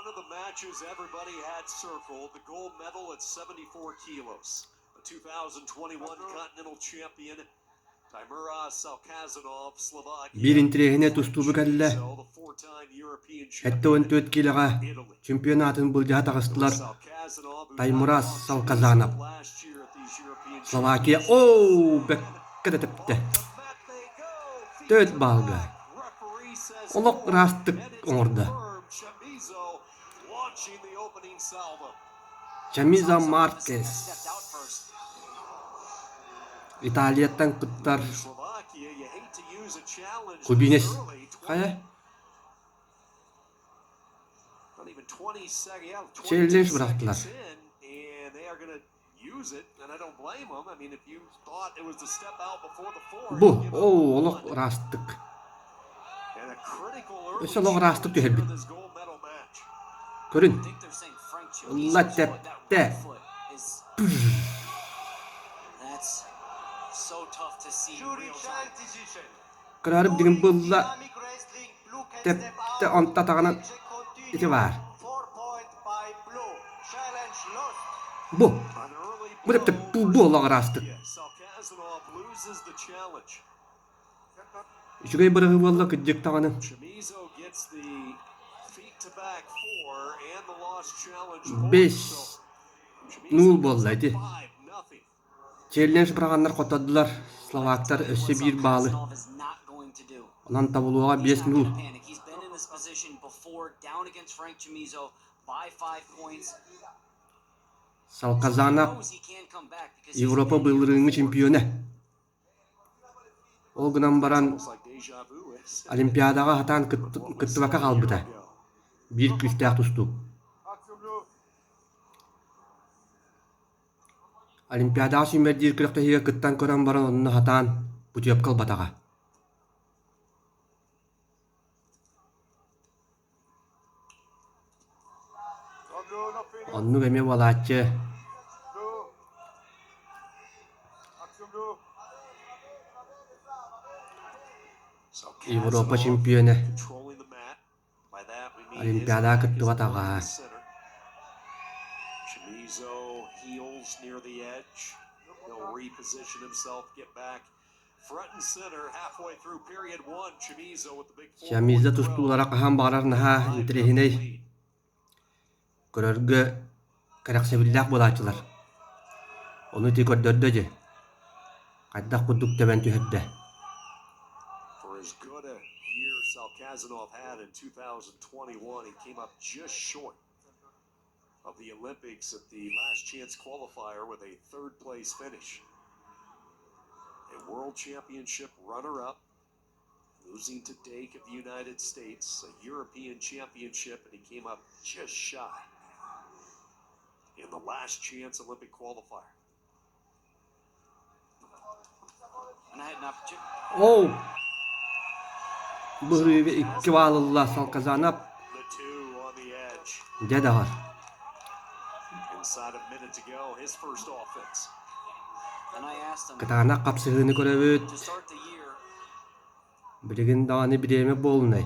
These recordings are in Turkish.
of the matches everybody had circled, the gold medal at 74 kilos. The 2021 Continental Champion Tаймураз Салказанов, Словакия. Биринтрегине тустубу калле. Хетте 14 килога чемпионатын булжа тагыстылар. Таймураз Салказанов. Словакия. Беккеде тепте. Төт балга. Олок растык оңорда. Чамизо Маркес. Италияттан кыттар. Кубинес. Кая? Челлендж бырактылар. Бу, олок растык. Өсө олок растык түйелбит. Көрүн. Улла тепте. Кырарып деген булла тепте онта тагана ити бар. Бу тепте бу олок растык. Üçügey bırığı bolla kıcık tağını. 5-0 bollaydı. Challenge bırağanlar kotadılar. Slovaklar össe bir bağlı. Ondan tabuluğa 5-0. Salkazanov Avrupa bıldırığını çempiyonu. O günden baran Olimpiyadaga hatan kıttıvaka kalbıda. Bir küstah tustu. Olimpiyadaga sümerdir kırıkta hiye kıttan kören baran onunla hatan butuyap kalbataga. Onu gemi valatçı. Avrupa şampiyonu. Olimpiyada kıttıvataga. Chamizo tustulara kahan bağlar naha intirehiney. Körörgü karaksebillah bolatçılar. Onu tikot dördöce. Kaddak kuduk temen tühedde. Salkazanov had in 2021, he came up just short of the Olympics at the last chance qualifier with a third place finish. A world championship runner-up, losing to Dake of the United States, a European championship, and he came up just shy in the last chance Olympic qualifier. And I had an opportunity. Bıhırı ve iki bağlılığa Salkazanov dede var. Kıtağına kapsığını görevüt. Bilgin dağını bireyme bolunay.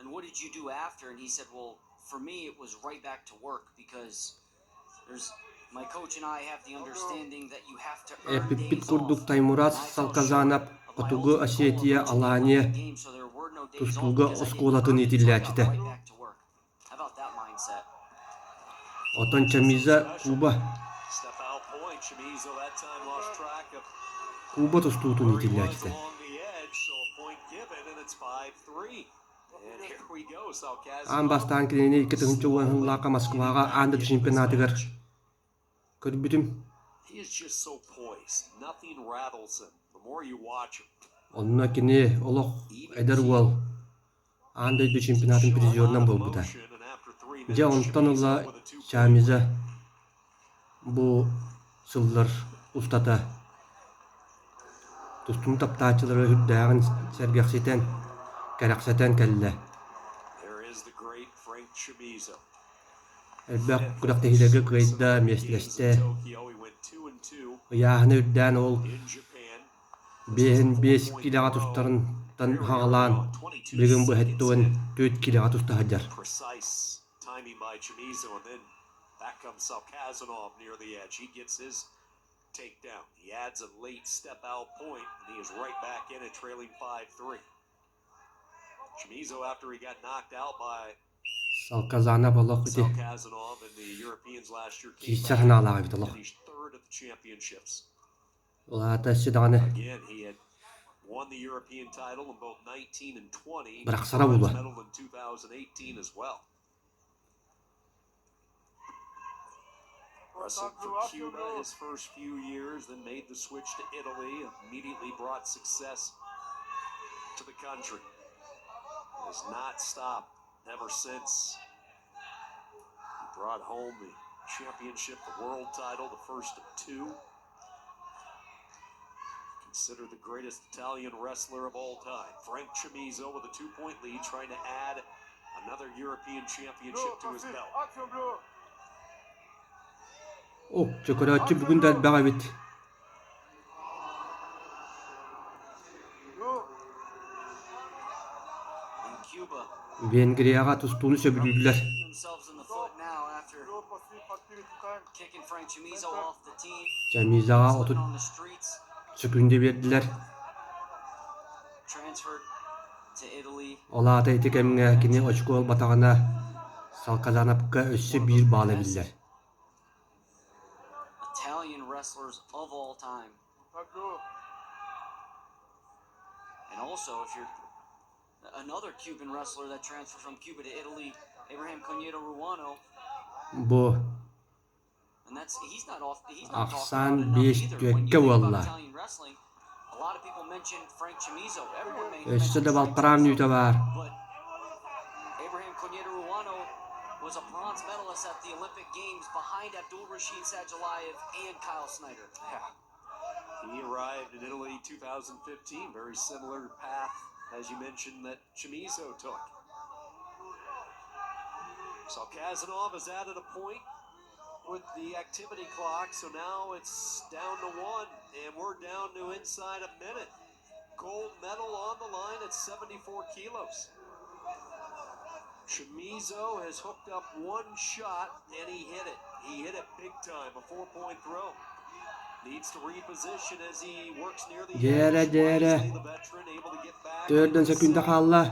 And what did you do after? And he said, well, for me, it was right back to work because my coach and I have the understanding that you have to earn days Epipit kurduk Tаймураз Салказанов Kotugu Aşetiye Alanya Tustuga Oskolatın itillakite. Otan Chamizo Kuba tustutun itillakite. Ambastan klini ikitun çuvan laka Moskvaga anda çempionatıgar. Körbütüm. Onunla kini olok eder wal. Anda du çempionatın prizyorundan bolbuda. Ja ondan ola Chamizo bu sıllar ustata tustun taptaçıları hüddağın sergakseten karaksaten kelle. Elbaq kudakta hilege kıyda mesleşte. Yahını üdden ol Бен 5 килога тустарын тан хагалаан билген бу хеттуен 4 килога туста хаджар. Precise timing by Chamizo, and then back comes Salkazanov near the edge. He gets his takedown. He adds a late step out point, and he is right back in it, trailing 5-3. Chamizo, after he got knocked out by Салказанов олох бити. Salkazanov and the Europeans last year, came Кичер back ханалага бит олох. and finished third at the championships. Улаата сидаганы Again, he had won the European title in both 19 and 20. Бірақ сара булла. Medal in 2018 as well. Wrestled for Cuba his first few years, then made the switch to Italy, immediately brought success to the country. Has not stopped ever since. He brought home the championship, the world title, the first of two. Considered the greatest Italian wrestler of all time. Frank Chamizo with a 2-point lead, trying to add another European championship to his belt. О, чөкөрөчү бүгүн дал бага бит. In Cuba, Венгрияга тустууну сөбүлүлөр. themselves in the foot now after kicking Frank Chamizo off the team, Чамизага living отут on the streets, сөкүндө бердилер. transferred to Italy. Олаата итекемге кини очкол батагана Салказановка өссө бир баалы биллер. Italian wrestlers of all time. And also, if you're another Cuban wrestler that transferred from Cuba to Italy, Abraham Cognito Ruano, Бу and he's not talked Ахсан about enough беш either. When you төккө think about болла. Italian wrestling, a lot of people mention Frank Chamizo. Everyone mentions Өссө да Frank балпарам Chamizo. нүйтө бар. But Abraham Cognito Ruano was a bronze medalist at the Olympic Games behind Abdul Rashid Sajalayev and Kyle Snyder. Yeah. He arrived in Italy 2015, very similar path, as you mentioned, that Chamizo took. Salkazanov has added a point with the activity clock, so now it's down to 1, and we're down to inside a minute. Gold medal on the line at 74 kilos. Chamizo has hooked up one shot, and he hit it. He hit it big time, a 4-point throw. Needs to reposition as he works near the Jere, edge. jere. Wisely, the veteran able to get back. 4 sekunda kaldı.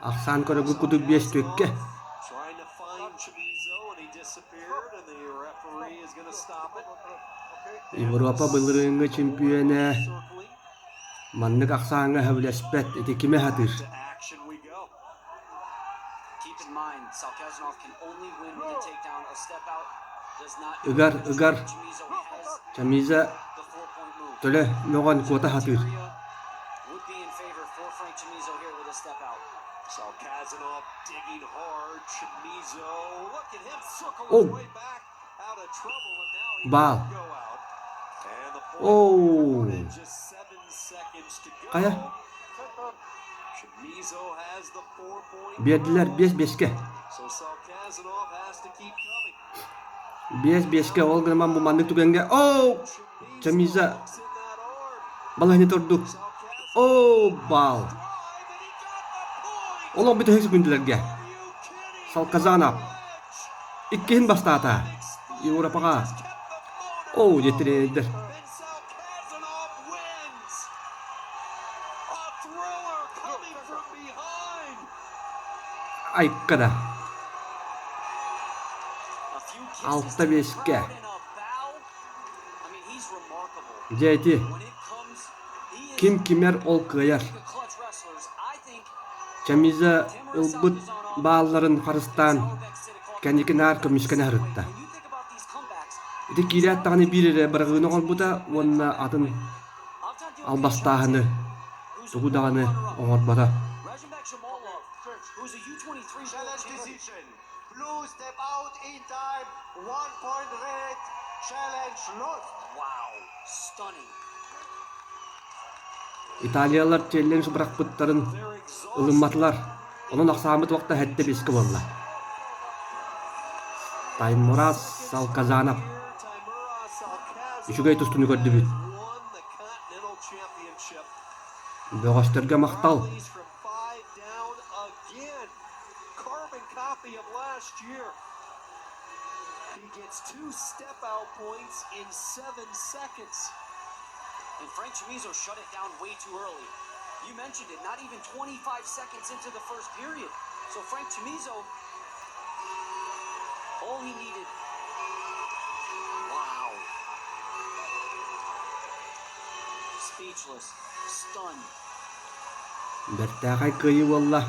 Ахсан көрөгү кудук 5 төккө. Trying to find Chamizo, and he disappeared, and the referee is going to stop it. Европа былырынгы чемпионы Circling. маннык Ахсанга хавлеспет итекиме хатыр. To action we go. Keep in mind, Salkazanov can only win with a takedown. A step out does not. Ыгар, ыгар. Chamizo has Чамиза the 4-point move. төлө ногон квота хатыр. Would be in favor for Frank Chamizo here with a step out. Salkazanov digging hard. Chamizo, look at him circling Oh. his way back out of trouble, and now he Bal. will go out. And the point Oh. in just 7 seconds to go. Kaya? Chamizo has the 4-point. Бердилер 5-5ке. So Salkazanov has to keep coming. 5-5ке ол гынан бу маннык түгенге. О! Чамиза Hooks in that arm. балайны турду. Salkazanov О, бал. drive, and he got the point. Олог бит 8 секундаларга. Are you kidding? Салказанов иккин бастаата. Европага. О, жетирендер. And Salkazanov wins. A thriller coming from behind. Айккада. A few kisses Altta to the beşke. crowd and a bow. I mean, he's remarkable. Жети. When it comes, he is Ким кимер ол кыяр. the clutch wrestlers. I think Чамиза Tаймураз ылбыт Салказанов, бааларын Харыстан Salvex to the clutch. кәнекенар көмүскәне хырытта. When you think about these comebacks, Ити кирәттаганы бирере бырыгыны олбута, онна атын I'll tell you албастаһыны, who's тугудаганы runner-up. оңорбата. Rajimbek Shamalov, who's a U23 world Challenge champion. decision. Blue step out in time. 1 point red. Challenge lost. Wow, stunning. Италиялар челлендж быракпыттарын ылымматылар. Онун аксамыт вакытта хәтте беске болла. Таймураз Салказанов Tаймураз Салказанов ишугай тустуну көрдү бит. won the Continental World Championship. Бөгөстөргө мактал. Rallies from 5 down again. Carbon copy of last year. He gets 2 step-out points in 7 seconds. And Frank Chamizo shut it down way too early. You mentioned it, not even 25 seconds into the first period. So Frank Chamizo, all he needed. Wow. Speechless, stunned. Бертагай кыйы болла.